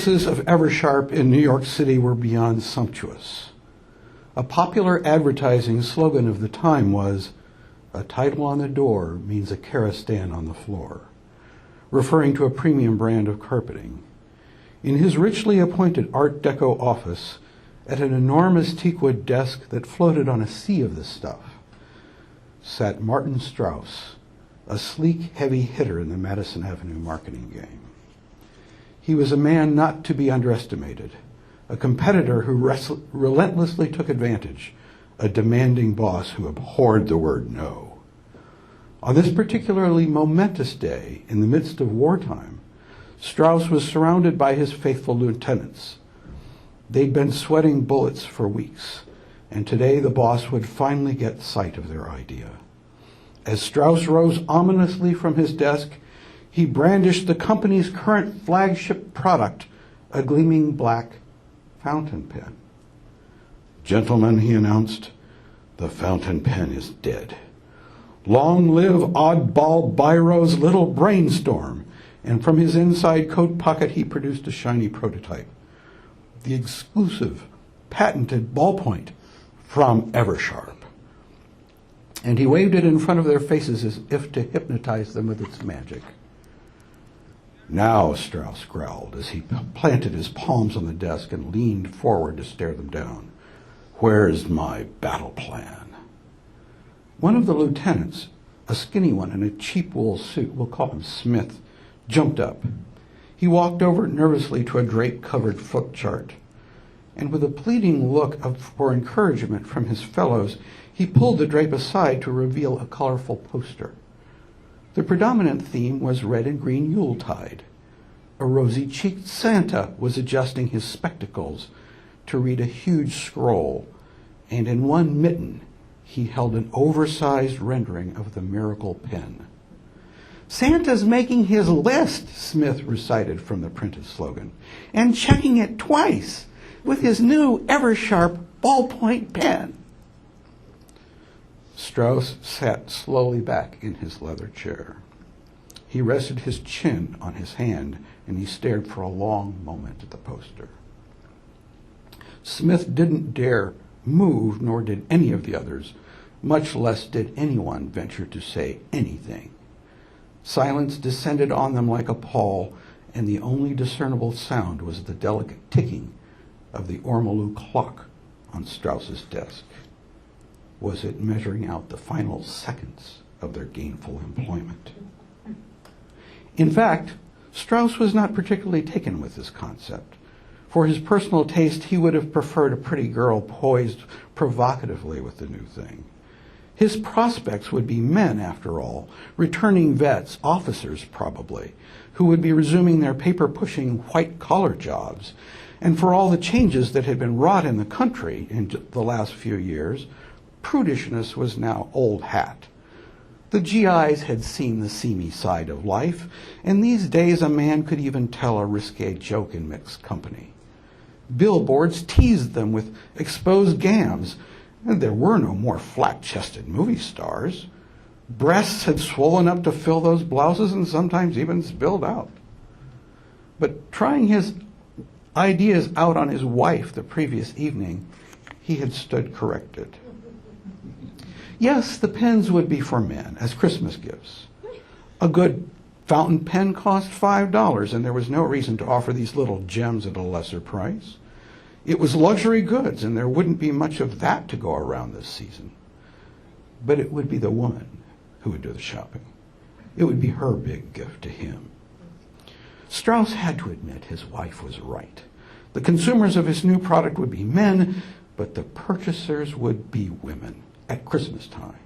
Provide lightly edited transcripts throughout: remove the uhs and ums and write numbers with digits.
offices of Eversharp in New York City were beyond sumptuous. A popular advertising slogan of the time was, "A title on the door means a kerosene on the floor," referring to a premium brand of carpeting. In his richly appointed Art Deco office, at an enormous teakwood desk that floated on a sea of the stuff, sat Martin Strauss, a sleek, heavy hitter in the Madison Avenue marketing game. He was a man not to be underestimated, a competitor who relentlessly took advantage, a demanding boss who abhorred the word no. On this particularly momentous day, in the midst of wartime, Strauss was surrounded by his faithful lieutenants. They'd been sweating bullets for weeks, and today the boss would finally get sight of their idea. As Strauss rose ominously from his desk, he brandished the company's current flagship product, a gleaming black fountain pen. "Gentlemen," he announced, "the fountain pen is dead. Long live oddball Biro's little brainstorm." And from his inside coat pocket, he produced a shiny prototype, the exclusive, patented Ballpoint from Eversharp. And he waved it in front of their faces as if to hypnotize them with its magic. "Now," Strauss growled as he planted his palms on the desk and leaned forward to stare them down, "where's my battle plan?" One of the lieutenants, a skinny one in a cheap wool suit, we'll call him Smith, jumped up. He walked over nervously to a drape-covered flip chart, and with a pleading look for encouragement from his fellows, he pulled the drape aside to reveal a colorful poster. The predominant theme was red and green Yuletide. A rosy-cheeked Santa was adjusting his spectacles to read a huge scroll, and in one mitten he held an oversized rendering of the miracle pen. "Santa's making his list," Smith recited from the printed slogan, "and checking it twice with his new Eversharp Ballpoint pen." Strauss sat slowly back in his leather chair. He rested his chin on his hand, and he stared for a long moment at the poster. Smith didn't dare move, nor did any of the others, much less did anyone venture to say anything. Silence descended on them like a pall, and the only discernible sound was the delicate ticking of the ormolu clock on Strauss's desk. Was it measuring out the final seconds of their gainful employment? In fact, Strauss was not particularly taken with this concept. For his personal taste, he would have preferred a pretty girl poised provocatively with the new thing. His prospects would be men, after all, returning vets, officers probably, who would be resuming their paper-pushing white-collar jobs. And for all the changes that had been wrought in the country in the last few years, prudishness was now old hat. The GIs had seen the seamy side of life, and these days a man could even tell a risque joke in mixed company. Billboards teased them with exposed gams, and there were no more flat-chested movie stars. Breasts had swollen up to fill those blouses and sometimes even spilled out. But trying his ideas out on his wife the previous evening, he had stood corrected. Yes, the pens would be for men as Christmas gifts. A good fountain pen cost $5, and there was no reason to offer these little gems at a lesser price. It was luxury goods, and there wouldn't be much of that to go around this season. But it would be the woman who would do the shopping. It would be her big gift to him. Strauss had to admit his wife was right. The consumers of his new product would be men, but the purchasers would be women at Christmas time.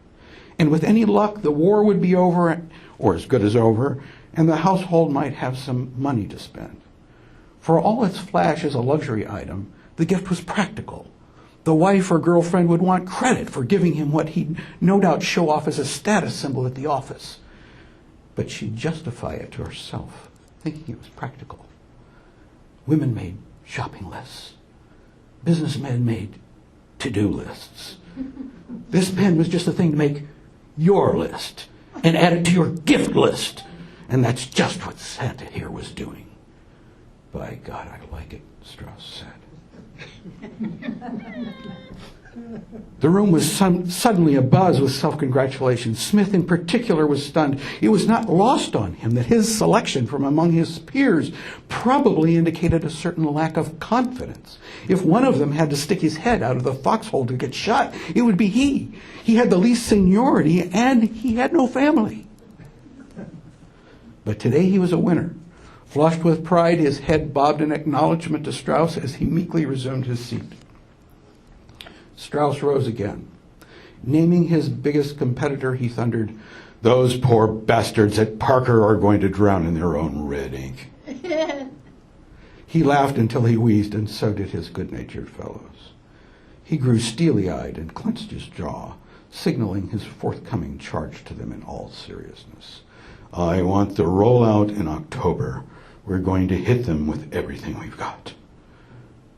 And with any luck, the war would be over, or as good as over, and the household might have some money to spend. For all its flash as a luxury item, the gift was practical. The wife or girlfriend would want credit for giving him what he'd no doubt show off as a status symbol at the office. But she'd justify it to herself, thinking it was practical. Women made shopping lists. Businessmen made to-do lists. This pen was just a thing to make your list and add it to your gift list. And that's just what Santa here was doing. By God, I like it, Strauss said. The room was suddenly abuzz with self-congratulation. Smith in particular was stunned. It was not lost on him that his selection from among his peers probably indicated a certain lack of confidence. If one of them had to stick his head out of the foxhole to get shot, it would be he. He had the least seniority, and he had no family. But today he was a winner. Flushed with pride, his head bobbed in acknowledgement to Strauss as he meekly resumed his seat. Strauss rose again. Naming his biggest competitor, he thundered, "Those poor bastards at Parker are going to drown in their own red ink." He laughed until he wheezed, and so did his good-natured fellows. He grew steely-eyed and clenched his jaw, signaling his forthcoming charge to them in all seriousness. "I want the rollout in October. We're going to hit them with everything we've got."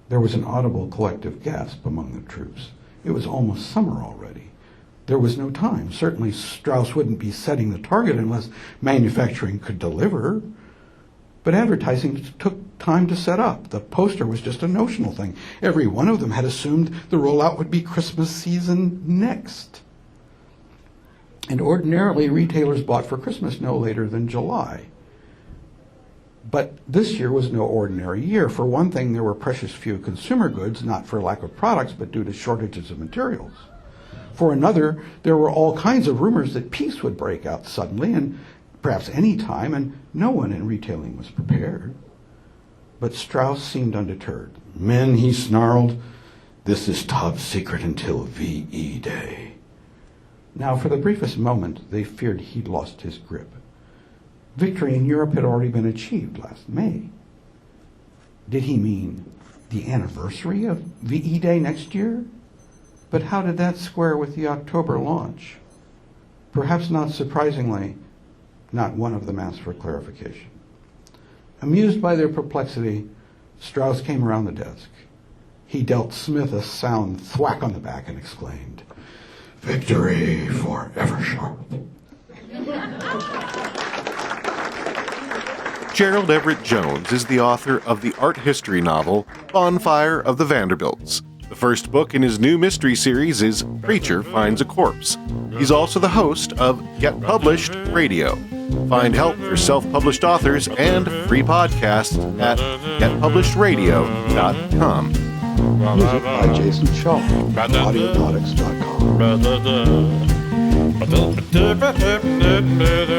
There was an audible collective gasp among the troops. It was almost summer already. There was no time. Certainly Strauss wouldn't be setting the target unless manufacturing could deliver. But advertising took time to set up. The poster was just a notional thing. Every one of them had assumed the rollout would be Christmas season next. And ordinarily, retailers bought for Christmas no later than July. But this year was no ordinary year. For one thing, there were precious few consumer goods, not for lack of products, but due to shortages of materials. For another, there were all kinds of rumors that peace would break out suddenly and perhaps any time, and no one in retailing was prepared. But Strauss seemed undeterred. "Men," he snarled, "this is top secret until VE Day." Now, for the briefest moment, they feared he'd lost his grip. Victory in Europe had already been achieved last May. Did he mean the anniversary of VE Day next year? But how did that square with the October launch? Perhaps not surprisingly, not one of them asked for clarification. Amused by their perplexity, Strauss came around the desk. He dealt Smith a sound thwack on the back and exclaimed, "Victory for Eversharp." Gerald Everett Jones is the author of the art history novel Bonfire of the Vanderbilts. The first book in his new mystery series is Preacher Finds a Corpse. He's also the host of Get Published Radio. Find help for self-published authors and free podcasts at getpublishedраdio.com. Music by Jason Shaw, audionautics.com.